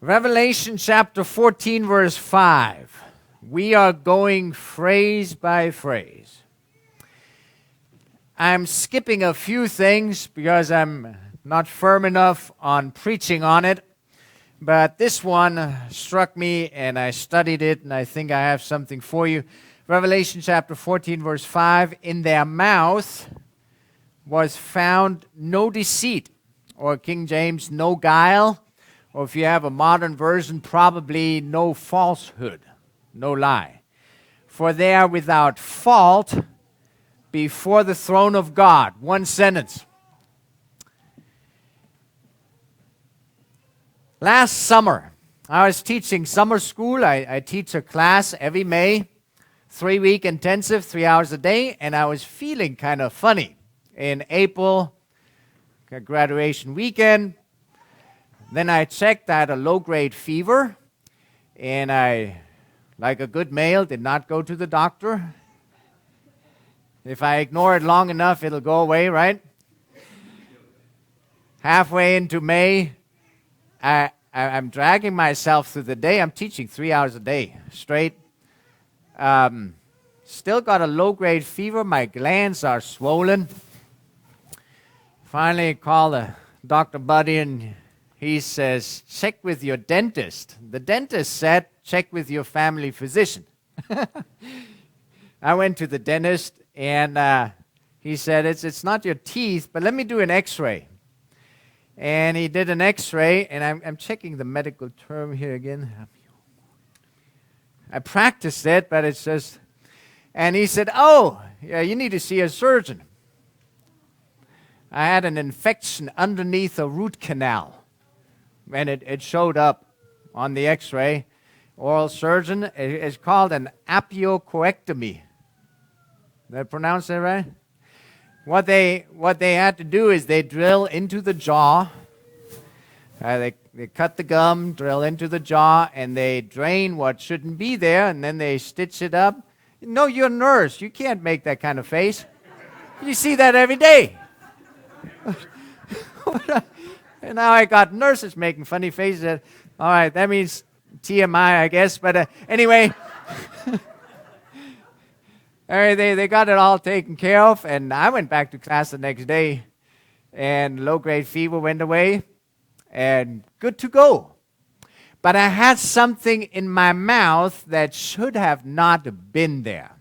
Revelation chapter 14, verse 5. We are going phrase by phrase. I'm skipping a few things because I'm not firm enough on preaching on it. But this one struck me and I studied it and I think I have something for you. Revelation chapter 14, verse 5. In their mouth was found no deceit, or King James, no guile. Or if you have a modern version, probably no falsehood, no lie. For they are without fault before the throne of God. One sentence. Last summer, I was teaching summer school. I teach a class every May, 3-week intensive, 3 hours a day, and I was feeling kind of funny. In April, graduation weekend, then I checked, I had a low-grade fever, and I, like a good male, did not go to the doctor. If I ignore it long enough, it'll go away, right? Halfway into May, I'm dragging myself through the day. I'm teaching 3 hours a day straight. Still got a low-grade fever. My glands are swollen. Finally called a Dr. Buddy, and he says, check with your dentist. The dentist said, check with your family physician. I went to the dentist, and he said, it's not your teeth, but let me do an x-ray. And he did an x-ray, and I'm checking the medical term here again. I practiced it, but it's just, and he said, oh, yeah, you need to see a surgeon. I had an infection underneath a root canal. And it showed up on the x-ray. Oral surgeon, it's called an apiocoectomy. Did I pronounce that right? What they had to do is they drill into the jaw. They cut the gum, drill into the jaw, and they drain what shouldn't be there, and then they stitch it up. No, you're a nurse. You can't make that kind of face. You see that every day. And now I got nurses making funny faces. All right, that means TMI, I guess. But anyway, they got it all taken care of. And I went back to class the next day. And low-grade fever went away. And good to go. But I had something in my mouth that should have not been there.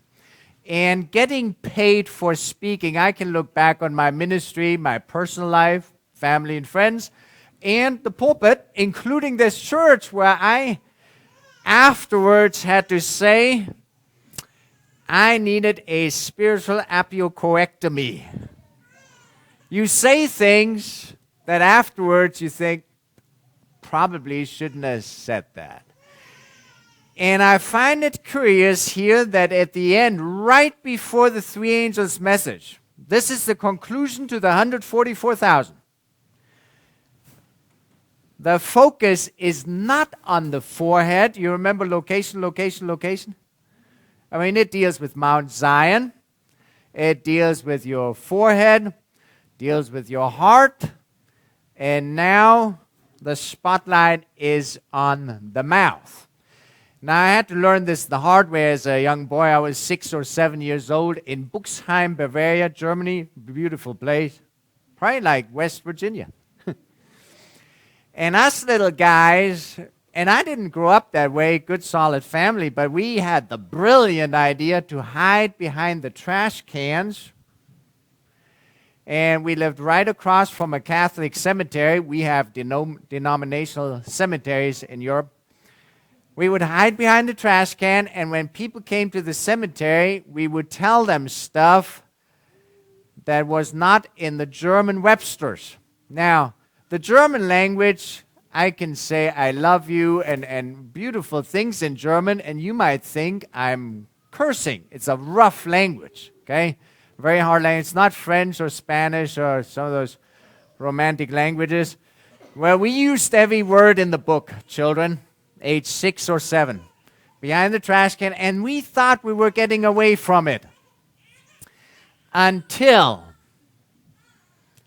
And getting paid for speaking, I can look back on my ministry, my personal life, family and friends, and the pulpit, including this church, where I afterwards had to say I needed a spiritual apiocoectomy. You say things that afterwards you think, probably shouldn't have said that. And I find it curious here that at the end, right before the three angels' message, this is the conclusion to the 144,000. The focus is not on the forehead. You remember location, location, location? I mean, it deals with Mount Zion. It deals with your forehead, deals with your heart. And now the spotlight is on the mouth. Now, I had to learn this the hard way as a young boy. I was 6 or 7 years old in Buxheim, Bavaria, Germany. Beautiful place. Probably like West Virginia. And us little guys, and I didn't grow up that way, good solid family, but we had the brilliant idea to hide behind the trash cans. And we lived right across from a Catholic cemetery. We have denominational cemeteries in Europe. We would hide behind the trash can, and when people came to the cemetery, we would tell them stuff that was not in the German Websters. Now, the German language, I can say I love you and beautiful things in German, and you might think I'm cursing. It's a rough language, okay? Very hard language. It's not French or Spanish or some of those romantic languages. Well, we used every word in the book, children, age 6 or 7, behind the trash can, and we thought we were getting away from it until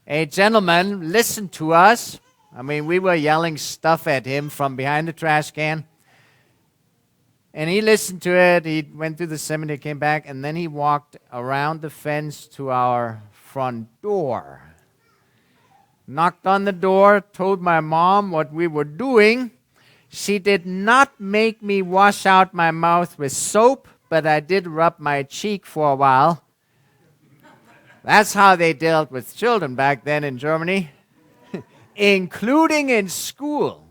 a gentleman listened to us. I mean, we were yelling stuff at him from behind the trash can. And he listened to it. He went to the cemetery, came back, and then he walked around the fence to our front door. Knocked on the door, told my mom what we were doing. She did not make me wash out my mouth with soap, but I did rub my cheek for a while. That's how they dealt with children back then in Germany, including in school.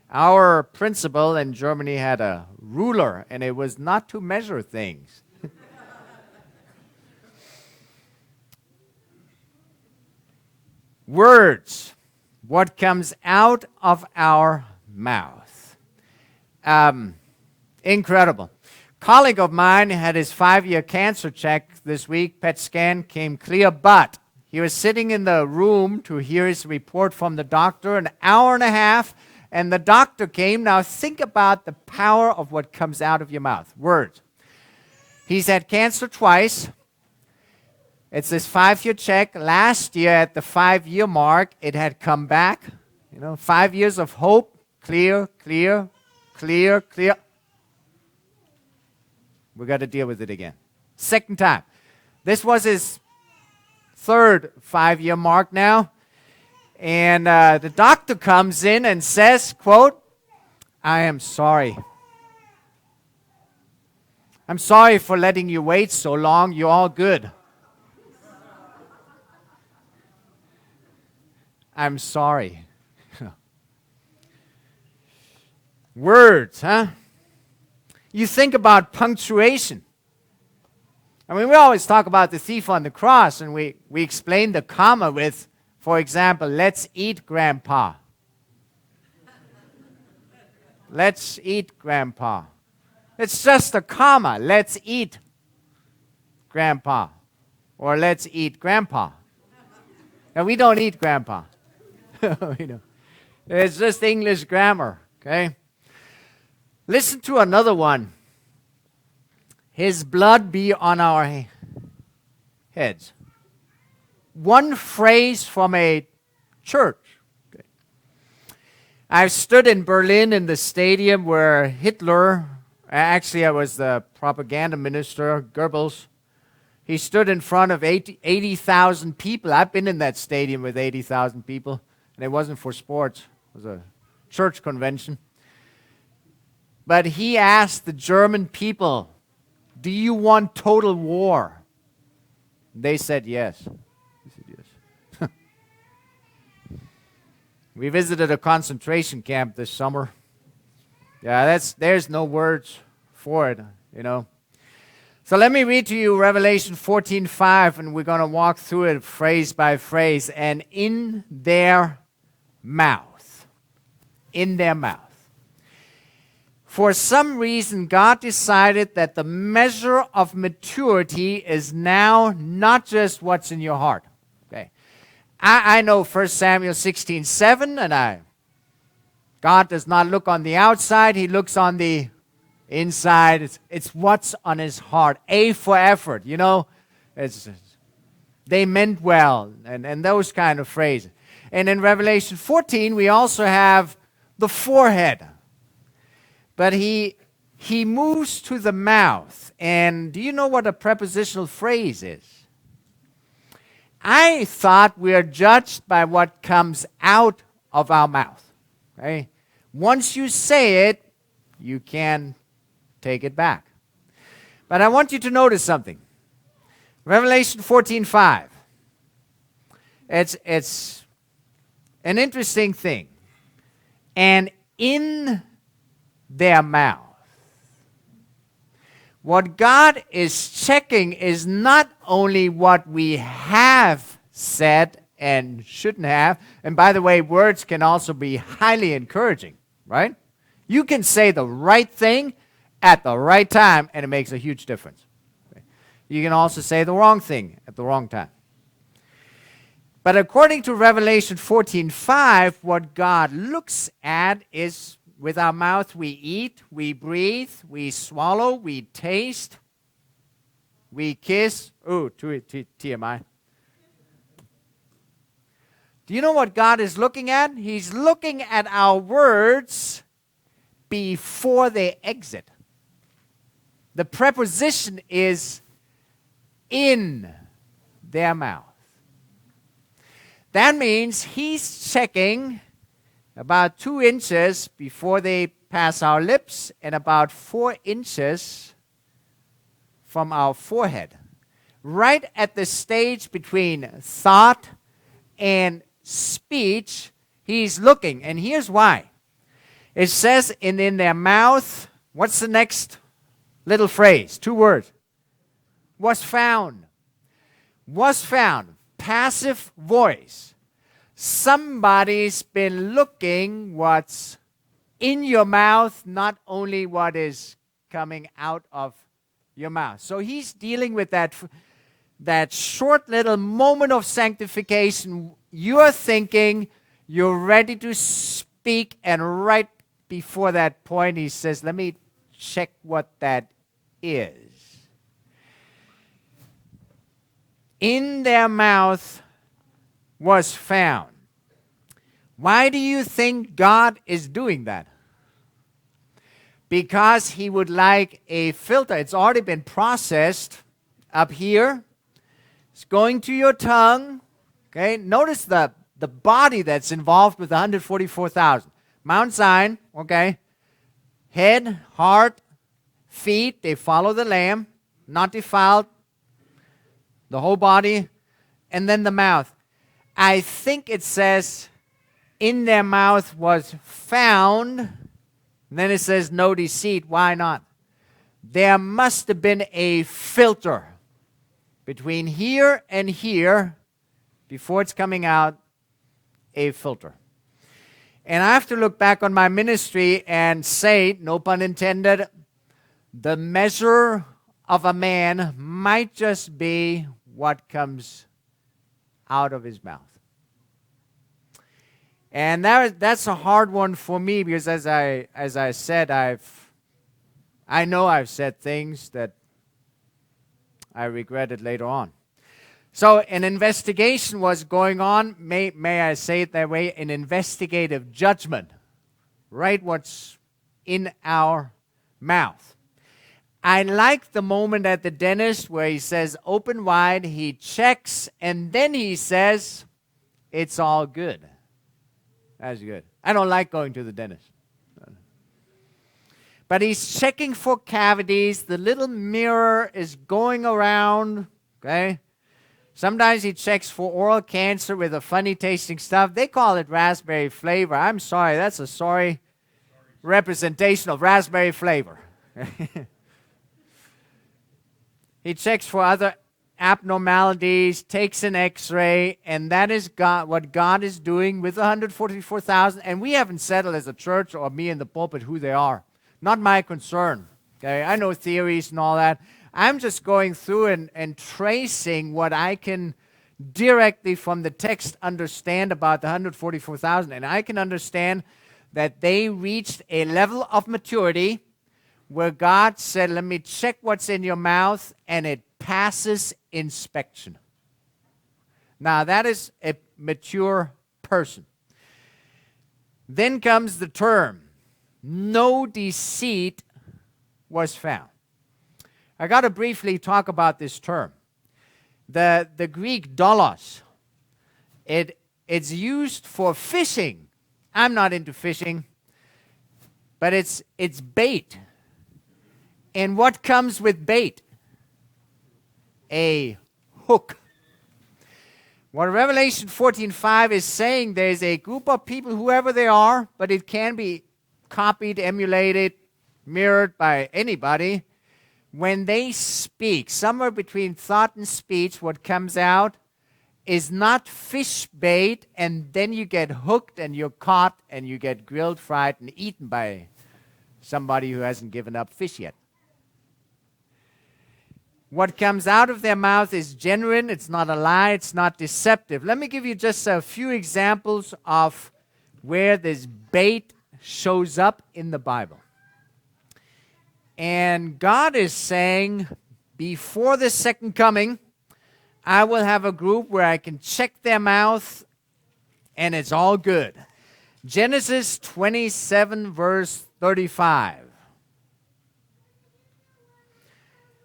Our principal in Germany had a ruler, and it was not to measure things. Words, what comes out of our mouth. Incredible. Colleague of mine had his 5-year cancer check this week. PET scan came clear, but he was sitting in the room to hear his report from the doctor, an hour and a half, and the doctor came. Now think about the power of what comes out of your mouth. Words. He's had cancer twice. It's his 5-year check. Last year at the 5-year mark, it had come back. 5 years of hope. Clear, clear, clear, clear. We got to deal with it again. Second time. This was his third 5-year mark now. And the doctor comes in and says, quote, "I am sorry. I'm sorry for letting you wait so long. You're all good. I'm sorry." Words, huh? You think about punctuation. I mean, we always talk about the thief on the cross, and we explain the comma with, for example, "Let's eat, Grandpa." Let's eat, Grandpa. It's just a comma. Let's eat, Grandpa. Or let's eat, Grandpa. Now, we don't eat Grandpa. It's just English grammar, okay? Listen to another one. His blood be on our heads. One phrase from a church. Okay. I've stood in Berlin in the stadium where Hitler, actually I was the propaganda minister, Goebbels, he stood in front of 80,000 people. I've been in that stadium with 80,000 people, and it wasn't for sports. It was a church convention. But he asked the German people, "Do you want total war?" They said yes. He said yes. We visited a concentration camp this summer. Yeah, there's no words for it, So let me read to you Revelation 14:5, and we're going to walk through it phrase by phrase. And in their mouth. For some reason, God decided that the measure of maturity is now not just what's in your heart. Okay, I know 1 Samuel 16:7, and God does not look on the outside; He looks on the inside. It's what's on His heart. A for effort, they meant well, and those kind of phrases. And in Revelation 14, we also have the forehead. But he moves to the mouth. And do you know what a prepositional phrase is? I thought we are judged by what comes out of our mouth. Okay? Once you say it, you can take it back. But I want you to notice something. Revelation 14:5. It's an interesting thing. And in their mouth. What God is checking is not only what we have said and shouldn't have. And by the way, words can also be highly encouraging, right? You can say the right thing at the right time, and it makes a huge difference. You can also say the wrong thing at the wrong time. But according to Revelation 14:5, what God looks at is with our mouth we eat, we breathe, we swallow, we taste, we kiss. TMI. Do you know what God is looking at? He's looking at our words before they exit. The preposition is in their mouth. That means he's checking about 2 inches before they pass our lips and about 4 inches from our forehead. Right at the stage between thought and speech, he's looking. And here's why. It says in their mouth, what's the next little phrase? 2 words. Was found. Was found. Passive voice. Somebody's been looking what's in your mouth, not only what is coming out of your mouth. So he's dealing with that short little moment of sanctification. You're thinking, you're ready to speak, and right before that point, he says, let me check what that is. In their mouth was found. Why do you think God is doing that? Because he would like a filter. It's already been processed up here. It's going to your tongue. Okay, notice the body that's involved with 144,000. Mount Zion, okay. Head, heart, feet, they follow the Lamb, not defiled. The whole body, and then the mouth. I think it says, in their mouth was found. And then it says, no deceit. Why not? There must have been a filter between here and here before it's coming out, a filter. And I have to look back on my ministry and say, no pun intended, the measure of a man might just be what comes out of his mouth. And that's a hard one for me, because as I said, I know I've said things that I regretted later on. So an investigation was going on, may I say it that way, an investigative judgment. Right, what's in our mouth. I like the moment at the dentist where he says, open wide, he checks, and then he says, it's all good. That's good. I don't like going to the dentist. But he's checking for cavities. The little mirror is going around, okay? Sometimes he checks for oral cancer with a funny tasting stuff. They call it raspberry flavor. I'm sorry, that's a sorry representation of raspberry flavor. He checks for other abnormalities, takes an x-ray, and that is what God is doing with 144,000. And we haven't settled as a church or me in the pulpit who they are. Not my concern. Okay, I know theories and all that. I'm just going through and tracing what I can directly from the text understand about the 144,000. And I can understand that they reached a level of maturity where God said, let me check what's in your mouth, and it passes inspection. Now, that is a mature person. Then comes the term, no deceit was found. I got to briefly talk about this term. The Greek dolos, it's used for fishing. I'm not into fishing, but it's bait. And what comes with bait? A hook. What Revelation 14:5 is saying, there's a group of people, whoever they are, but it can be copied, emulated, mirrored by anybody. When they speak, somewhere between thought and speech, what comes out is not fish bait, and then you get hooked and you're caught and you get grilled, fried, and eaten by somebody who hasn't given up fish yet. What comes out of their mouth is genuine. It's not a lie. It's not deceptive. Let me give you just a few examples of where this bait shows up in the Bible. And God is saying, before the second coming, I will have a group where I can check their mouth and it's all good. Genesis 27, verse 35.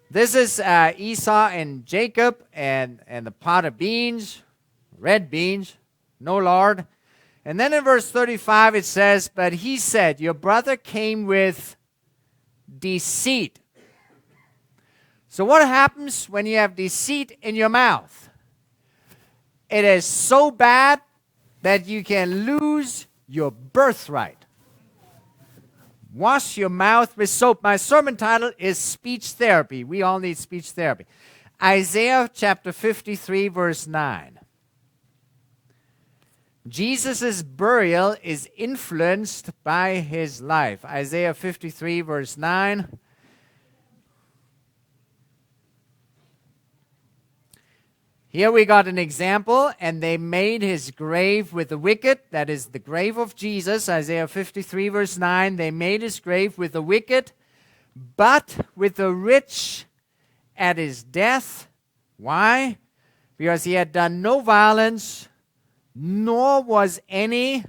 This is Esau and Jacob and the pot of beans, red beans, no lard. And then in verse 35 it says, but he said, your brother came with deceit. So what happens when you have deceit in your mouth? It is so bad that you can lose your birthright. Wash your mouth with soap. My sermon title is Speech Therapy. We all need speech therapy. Isaiah chapter 53, verse 9. Jesus' burial is influenced by his life. Isaiah 53, verse 9. Here we got an example, and they made his grave with the wicked. That is the grave of Jesus, Isaiah 53, verse 9. They made his grave with the wicked, but with the rich at his death. Why? Because he had done no violence, nor was any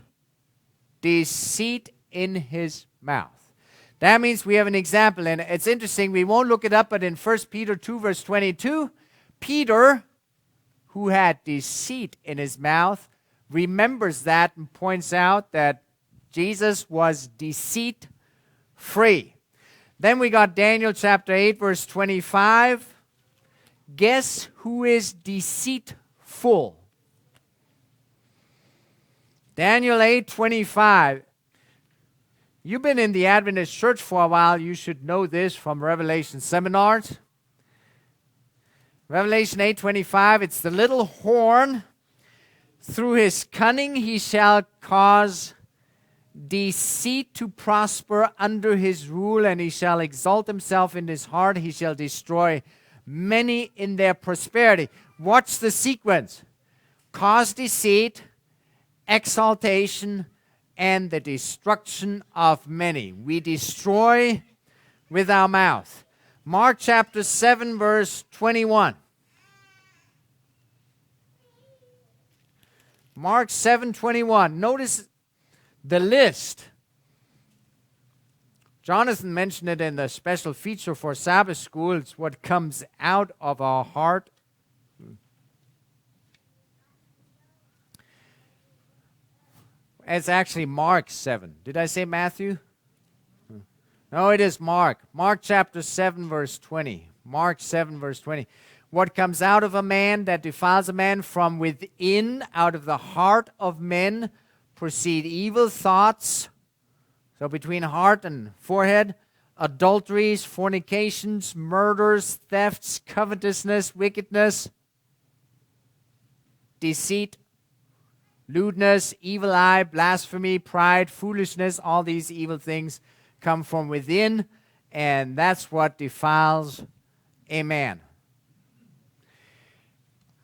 deceit in his mouth. That means we have an example, and it's interesting. We won't look it up, but in 1 Peter 2, verse 22, Peter, who had deceit in his mouth, remembers that and points out that Jesus was deceit-free. Then we got Daniel chapter 8, verse 25. Guess who is deceitful? Daniel 8:25. You've been in the Adventist church for a while. You should know this from Revelation seminars. Revelation 8:25, it's the little horn. Through his cunning he shall cause deceit to prosper under his rule, and he shall exalt himself in his heart. He shall destroy many in their prosperity. Watch the sequence. Cause deceit, exaltation, and the destruction of many. We destroy with our mouth. Mark chapter 7, verse 21. Mark 7:21. Notice the list. Jonathan mentioned it in the special feature for Sabbath school. It's what comes out of our heart. It's actually Mark 7. Did I say Matthew? No, it is Mark. Mark chapter 7, verse 20. Mark 7, verse 20. What comes out of a man that defiles a man from within, out of the heart of men, proceed evil thoughts. So between heart and forehead, adulteries, fornications, murders, thefts, covetousness, wickedness, deceit, lewdness, evil eye, blasphemy, pride, foolishness. All these evil things come from within, and that's what defiles a man.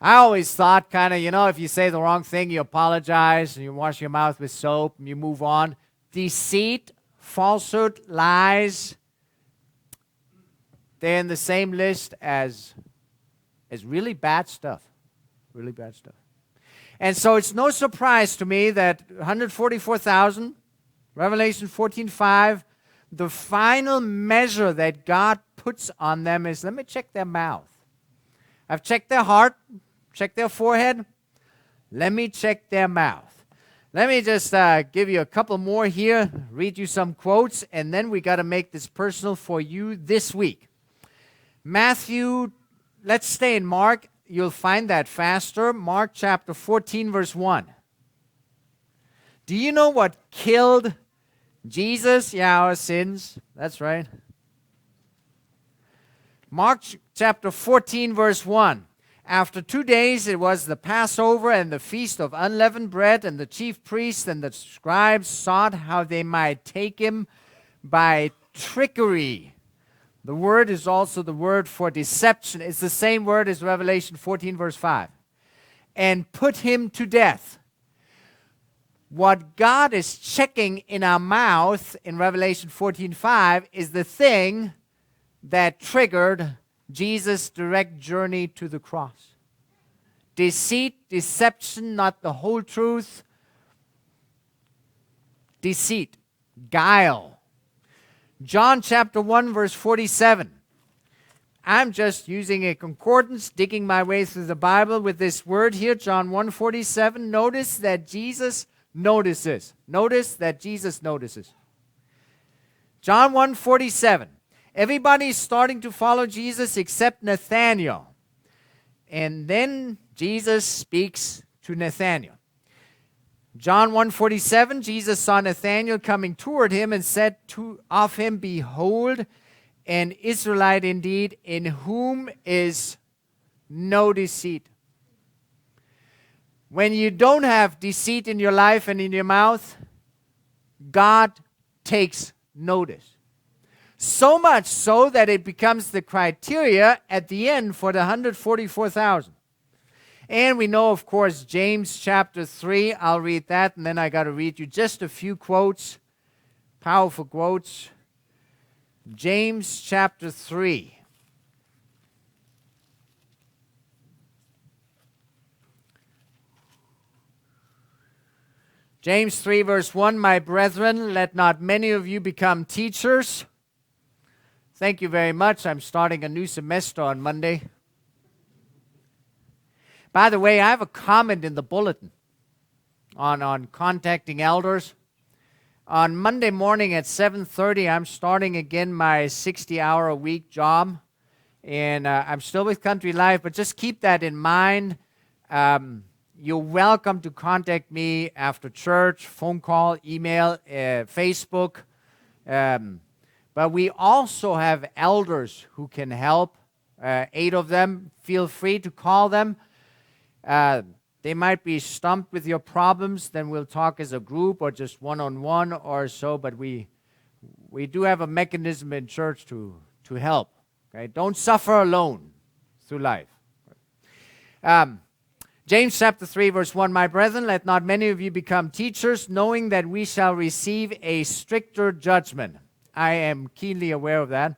I always thought if you say the wrong thing, you apologize, and you wash your mouth with soap, and you move on. Deceit, falsehood, lies, they're in the same list as really bad stuff. Really bad stuff. And so it's no surprise to me that 144,000, Revelation 14:5, the final measure that God puts on them is, let me check their mouth. I've checked their heart, checked their forehead. Let me check their mouth. Let me just give you a couple more here, read you some quotes, and then we got to make this personal for you this week. Matthew, let's stay in Mark. You'll find that faster. Mark chapter 14, verse 1. Do you know what killed Jesus? Yeah, our sins. That's right. Mark chapter 14, verse 1. After 2 days it was the Passover and the feast of unleavened bread, and the chief priests and the scribes sought how they might take him by trickery. The word is also the word for deception. It's the same word as Revelation 14, verse 5. And put him to death. What God is checking in our mouth in Revelation 14:5 is the thing that triggered Jesus' direct journey to the cross. Deceit, deception, not the whole truth, deceit, guile. John chapter 1, verse 47. I'm just using a concordance, digging my way through the Bible with this word here, John 1:47. Notice that Jesus notices. Notice that Jesus notices. John 1:47. Everybody's starting to follow Jesus except Nathanael. And then Jesus speaks to Nathanael. John 1:47, Jesus saw Nathanael coming toward him and said of him, Behold, an Israelite indeed, in whom is no deceit. When you don't have deceit in your life and in your mouth, God takes notice. So much so that it becomes the criteria at the end for the 144,000. And we know, of course, James chapter 3. I'll read that, and then I got to read you just a few quotes, powerful quotes. James chapter 3. James 3 verse 1, My brethren, let not many of you become teachers. Thank you very much. I'm starting a new semester on Monday. By the way, I have a comment in the bulletin on contacting elders. On Monday morning at 7:30, I'm starting again my 60-hour-a-week job. And I'm still with Country Life, but just keep that in mind. You're welcome to contact me after church, phone call, email, Facebook. But we also have elders who can help, 8 of them. Feel free to call them. They might be stumped with your problems, then we'll talk as a group or just one-on-one or so, but we do have a mechanism in church to help. Okay? Don't suffer alone through life. James chapter 3, verse 1, My brethren, let not many of you become teachers, knowing that we shall receive a stricter judgment. I am keenly aware of that.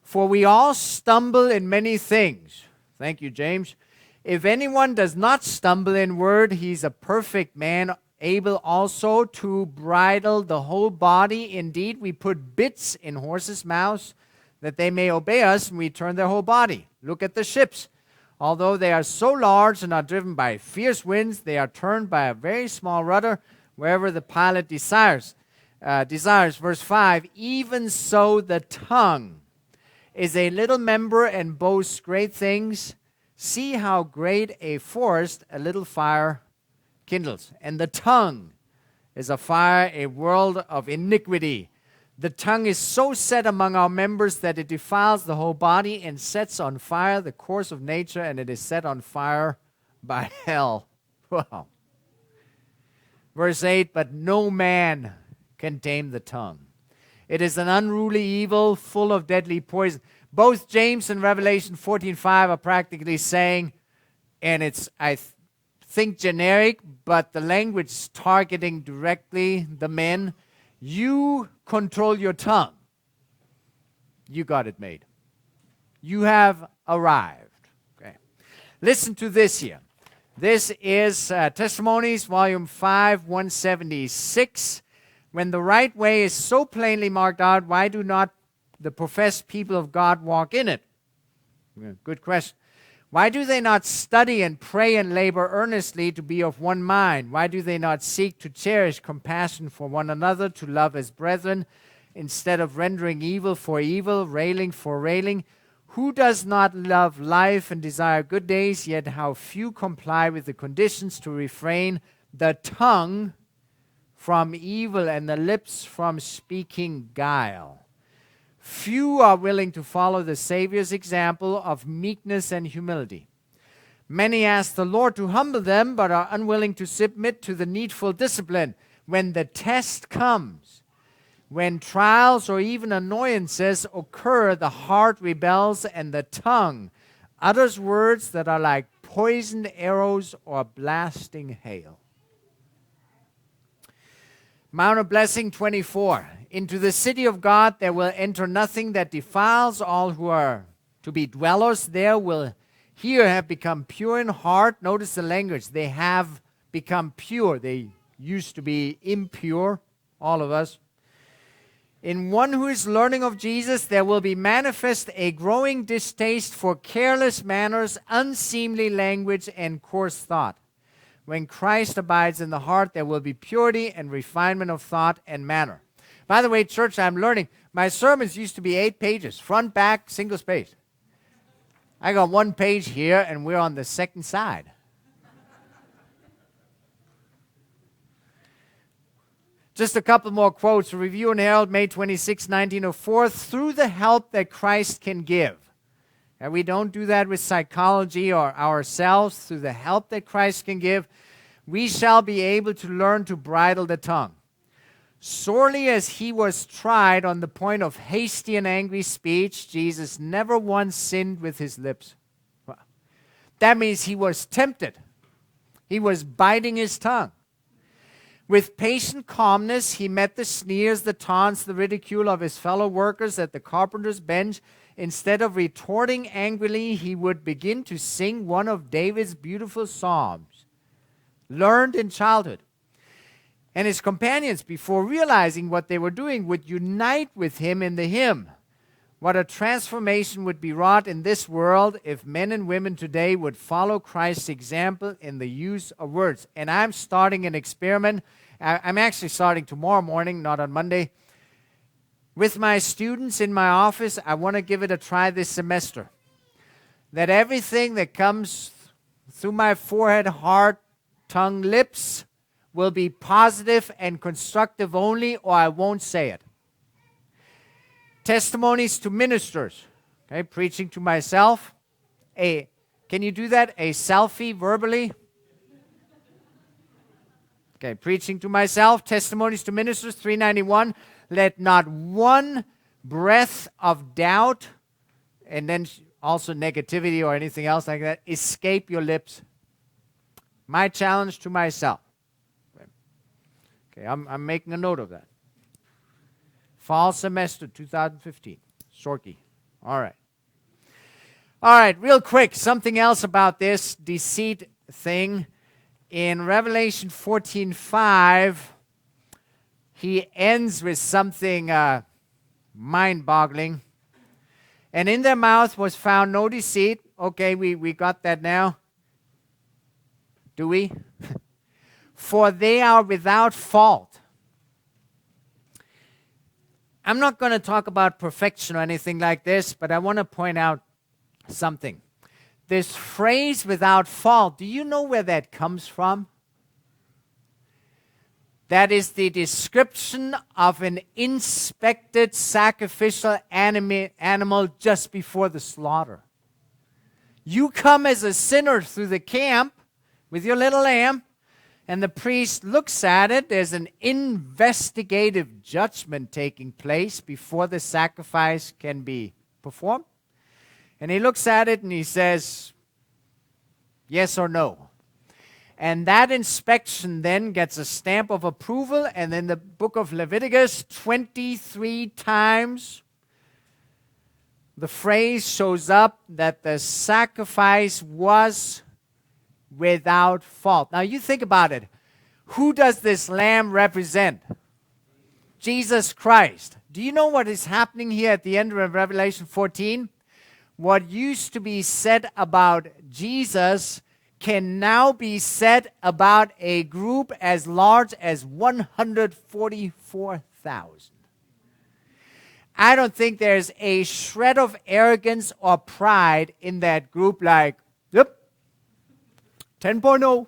For we all stumble in many things. Thank you, James. If anyone does not stumble in word, he's a perfect man, able also to bridle the whole body. Indeed, we put bits in horses' mouths that they may obey us, and we turn their whole body. Look at the ships. Although they are so large and are driven by fierce winds, they are turned by a very small rudder wherever the pilot desires. Verse 5, Even so the tongue is a little member and boasts great things. See how great a forest a little fire kindles. And the tongue is a fire, a world of iniquity. The tongue is so set among our members that it defiles the whole body and sets on fire the course of nature, and it is set on fire by hell. Wow. Verse 8, But no man can tame the tongue. It is an unruly evil, full of deadly poison. Both James and Revelation 14:5 are practically saying, and it's, I think, generic, but the language is targeting directly the men. You control your tongue. You got it made. You have arrived. Okay. Listen to this here. This is Testimonies, Volume 5, 176. When the right way is so plainly marked out, why do not the professed people of God walk in it? Good question. Why do they not study and pray and labor earnestly to be of one mind? Why do they not seek to cherish compassion for one another, to love as brethren, instead of rendering evil for evil, railing for railing? Who does not love life and desire good days, yet how few comply with the conditions to refrain the tongue from evil and the lips from speaking guile? Few are willing to follow the Savior's example of meekness and humility. Many ask the Lord to humble them, but are unwilling to submit to the needful discipline. When the test comes, when trials or even annoyances occur, the heart rebels and the tongue utters words that are like poisoned arrows or blasting hail. Mount of Blessing 24. Into the city of God there will enter nothing that defiles. All who are to be dwellers there will here have become pure in heart. Notice the language. They have become pure. They used to be impure. all of us. In one who is learning of Jesus, there will be manifest a growing distaste for careless manners, unseemly language, and coarse thought. When Christ abides in the heart, there will be purity and refinement of thought and manner. By the way, church, I'm learning. My sermons used to be 8 pages, front, back, single space. I got 1 page here, and we're on the second side. Just a couple more quotes. Review and Herald, May 26, 1904. Through the help that Christ can give. And we don't do that with psychology or ourselves. Through the help that Christ can give, we shall be able to learn to bridle the tongue. Sorely as he was tried on the point of hasty and angry speech, Jesus never once sinned with his lips. That means he was tempted. He was biting his tongue. With patient calmness, he met the sneers, the taunts, the ridicule of his fellow workers at the carpenter's bench. Instead of retorting angrily, he would begin to sing one of David's beautiful psalms, learned in childhood. And his companions, before realizing what they were doing, would unite with him in the hymn. What a transformation would be wrought in this world if men and women today would follow Christ's example in the use of words. And I'm starting an experiment. I'm actually starting tomorrow morning, not on Monday. With my students in my office, I want to give it a try this semester. That everything that comes through my forehead, heart, tongue, lips will be positive and constructive only, or I won't say it. Testimonies to ministers. Okay, preaching to myself. Can you do that? A selfie verbally? Okay, preaching to myself. Testimonies to ministers, 391. Let not one breath of doubt, and then also negativity or anything else like that, escape your lips. My challenge to myself. Okay, I'm making a note of that. Fall semester 2015. Sorke. All right. All right, real quick, something else about this deceit thing. In Revelation 14:5, he ends with something mind-boggling. And in their mouth was found no deceit. Okay, we got that now. Do we? For they are without fault. I'm not going to talk about perfection or anything like this, but I want to point out something. This phrase, without fault, do you know where that comes from? That is the description of an inspected sacrificial animal just before the slaughter. You come as a sinner through the camp with your little lamb, and the priest looks at it. There's an investigative judgment taking place before the sacrifice can be performed. And he looks at it and he says, yes or no. And that inspection then gets a stamp of approval, and in the book of Leviticus, 23 times the phrase shows up that the sacrifice was without fault. Now you think about it. Who does this lamb represent? Jesus Christ. Do you know what is happening here at the end of Revelation 14? What used to be said about Jesus can now be said about a group as large as 144,000. I don't think there's a shred of arrogance or pride in that group like, yep, 10.0,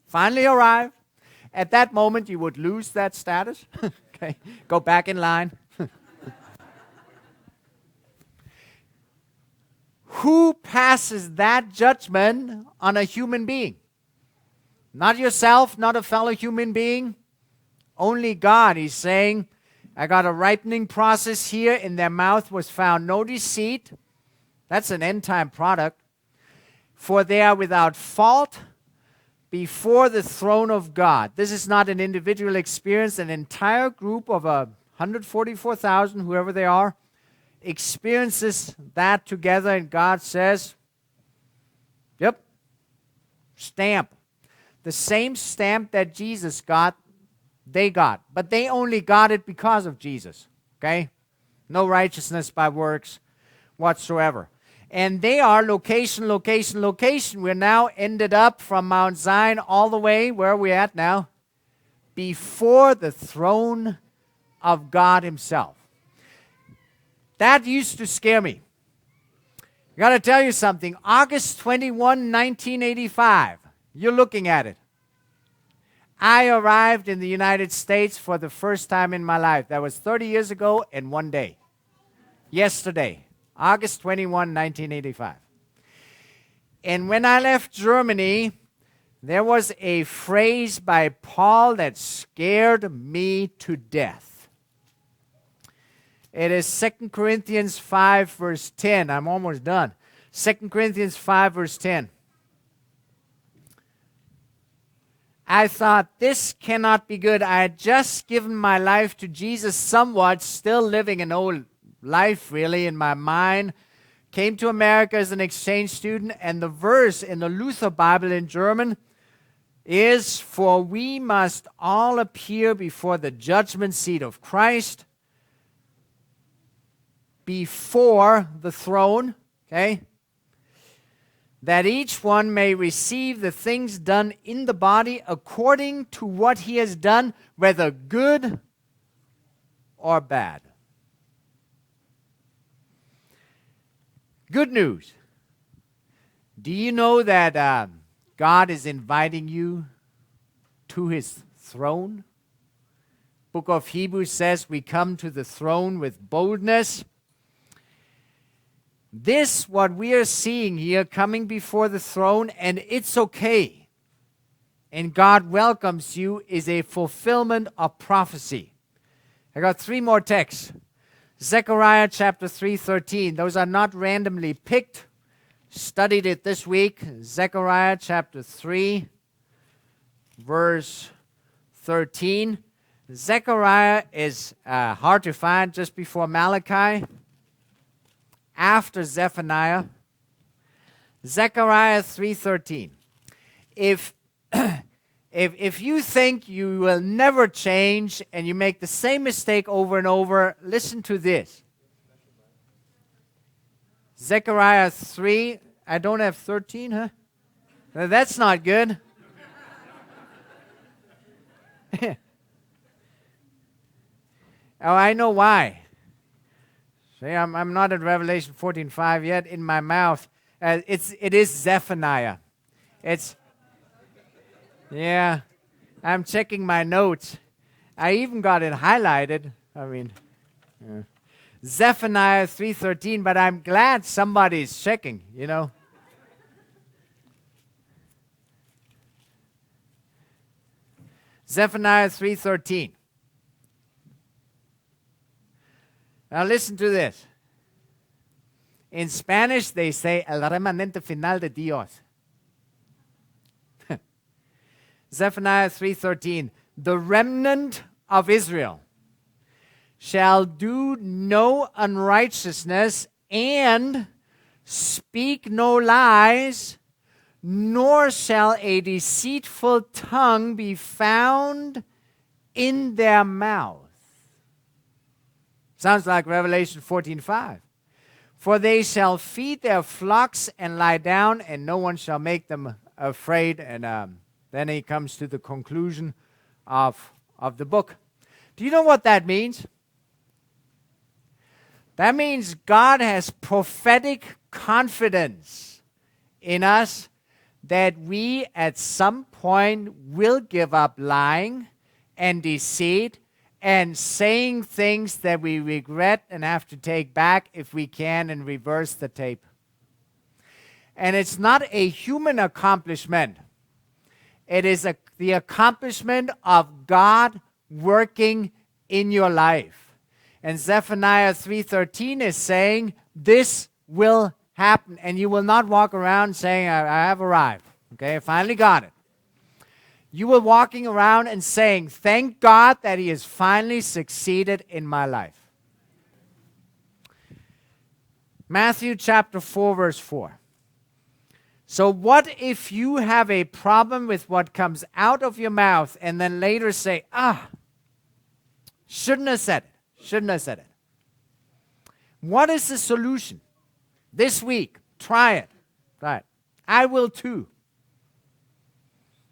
finally arrived. At that moment, you would lose that status. Okay, go back in line. Who passes that judgment on a human being? Not yourself, not a fellow human being. Only God. He's saying, I got a ripening process here. In their mouth was found no deceit. That's an end-time product. For they are without fault before the throne of God. This is not an individual experience. An entire group of 144,000, whoever they are, experiences that together, and God says, stamp. The same stamp that Jesus got they got. But they only got it because of Jesus. Okay? No righteousness by works whatsoever. And they are location, location, location. We're now ended up from Mount Zion all the way, where are we at now? Before the throne of God himself. That used to scare me. I got to tell you something. August 21, 1985. You're looking at it. I arrived in the United States for the first time in my life. That was 30 years ago and one day. Yesterday, August 21, 1985. And when I left Germany, there was a phrase by Paul that scared me to death. It is 2 Corinthians 5, verse 10. I'm almost done. 2 Corinthians 5, verse 10. I thought, this cannot be good. I had just given my life to Jesus somewhat, still living an old life, really, in my mind. Came to America as an exchange student, and the verse in the Luther Bible in German is, for we must all appear before the judgment seat of Christ, before the throne, okay? That each one may receive the things done in the body according to what he has done, whether good or bad. Good news. Do you know that God is inviting you to his throne? Book of Hebrews says we come to the throne with boldness. This, what we are seeing here, coming before the throne, and it's okay, and God welcomes you, is a fulfillment of prophecy. I got 3 more texts. Zechariah chapter 3:13. Those are not randomly picked. Studied it this week. Zechariah chapter 3, verse 13. Zechariah is hard to find, just before Malachi. After Zephaniah, Zechariah 3:13. If you think you will never change and you make the same mistake over and over, listen to this. Zechariah 3, I don't have 13, huh? That's not good. Oh, I know why. See, I'm not at Revelation 14:5 yet in my mouth. It is Zephaniah. Yeah, I'm checking my notes. I even got it highlighted. Zephaniah 3:13, but I'm glad somebody's checking, you know. Zephaniah 3:13. Now listen to this. In Spanish, they say, el remanente final de Dios. Zephaniah 3:13. The remnant of Israel shall do no unrighteousness and speak no lies, nor shall a deceitful tongue be found in their mouth. Sounds like Revelation 14:5. For they shall feed their flocks and lie down, and no one shall make them afraid. And then he comes to the conclusion of the book. Do you know what that means? That means God has prophetic confidence in us that we at some point will give up lying and deceit and saying things that we regret and have to take back if we can and reverse the tape. And it's not a human accomplishment. It is the accomplishment of God working in your life. And Zephaniah 3:13 is saying this will happen. And you will not walk around saying, I have arrived. Okay, I finally got it. You were walking around and saying, thank God that he has finally succeeded in my life. Matthew chapter 4, verse 4. So what if you have a problem with what comes out of your mouth and then later say, shouldn't have said it, shouldn't have said it. What is the solution? This week, try it. Try it. I will too.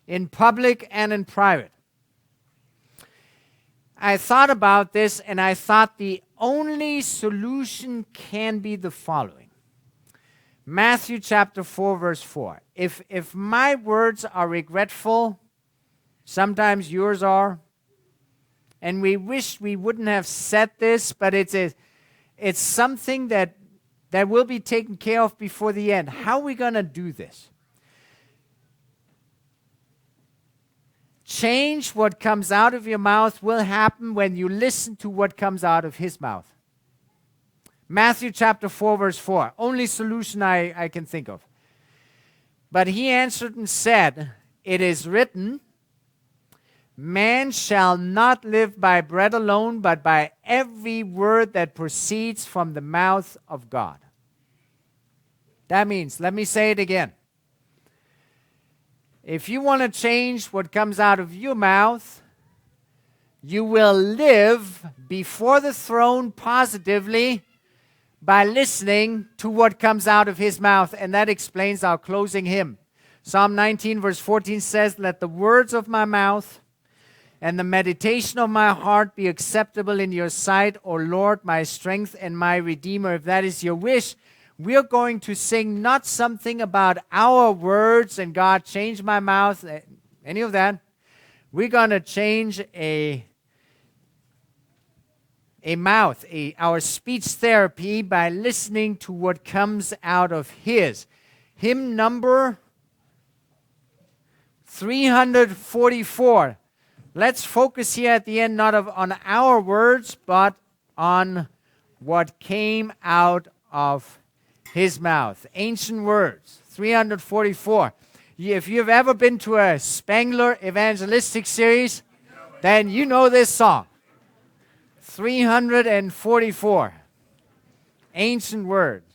In public and in private. I thought about this and I thought the only solution can be the following. Matthew chapter 4, verse 4. If my words are regretful, sometimes yours are, and we wish we wouldn't have said this, but it's something that will be taken care of before the end. How are we going to do this? Change what comes out of your mouth will happen when you listen to what comes out of his mouth. Matthew chapter 4, verse 4. Only solution I can think of. But he answered and said, it is written, man shall not live by bread alone, but by every word that proceeds from the mouth of God. That means, let me say it again. If you want to change what comes out of your mouth, you will live before the throne positively by listening to what comes out of his mouth. And that explains our closing hymn. Psalm 19 verse 14 says, let the words of my mouth and the meditation of my heart be acceptable in your sight, O Lord, my strength and my Redeemer. If that is your wish, we're going to sing not something about our words and God change my mouth, any of that. We're going to change our speech therapy by listening to what comes out of his. Hymn number 344. Let's focus here at the end not on our words, but on what came out of his mouth. Ancient words, 344. If you've ever been to a Spangler evangelistic series, then you know this song. 344. Ancient words.